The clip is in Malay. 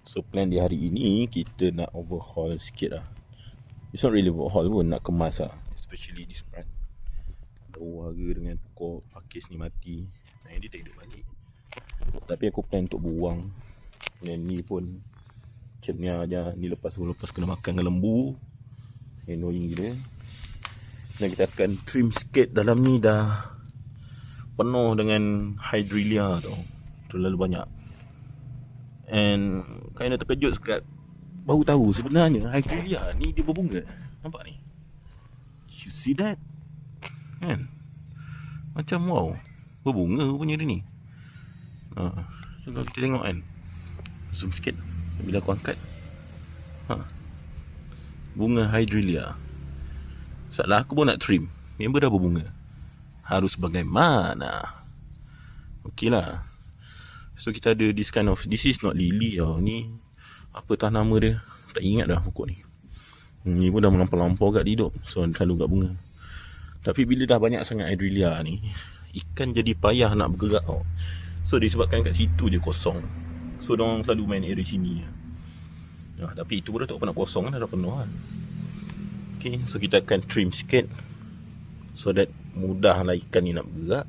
So plan di hari ini kita nak overhaul sikit lah. It's not really overhaul pun, nak kemas lah. Especially this part. Ada warga dengan pokok pakis ni mati. Dia tak hidup balik. Tapi aku plan untuk buang. Yang ni pun macam ni aja. Ni lepas kena makan dengan lembu. Annoying gila. Dan kita akan trim sikit. Dalam ni dah penuh dengan hydrelia tau. Terlalu banyak. And kinda terkejut sekat baru tahu sebenarnya hydrelia ni dia berbunga. Nampak ni? You see that? Kan? Macam wow, berbunga punya dia ni. So kalau kita tengok kan, zoom sikit bila aku angkat. Bunga hydrelia. Masalah aku pun nak trim. Member dah berbunga. Harus bagaimana? Okey lah. So kita ada this kind of, this is not lily tau. Ni apa tah nama dia, tak ingat dah pokok ni. Ni pun dah melampau-lampau kat hidup. So selalu kat bunga. Tapi bila dah banyak sangat hydrelia ni, ikan jadi payah nak bergerak tau. So disebabkan kat situ je kosong. So diorang selalu main area sini. Tapi itu pun dah tak pernah kosong kan, dah penuh kan. Okay, so kita akan trim sikit so that mudah lah ikan ni nak bergerak.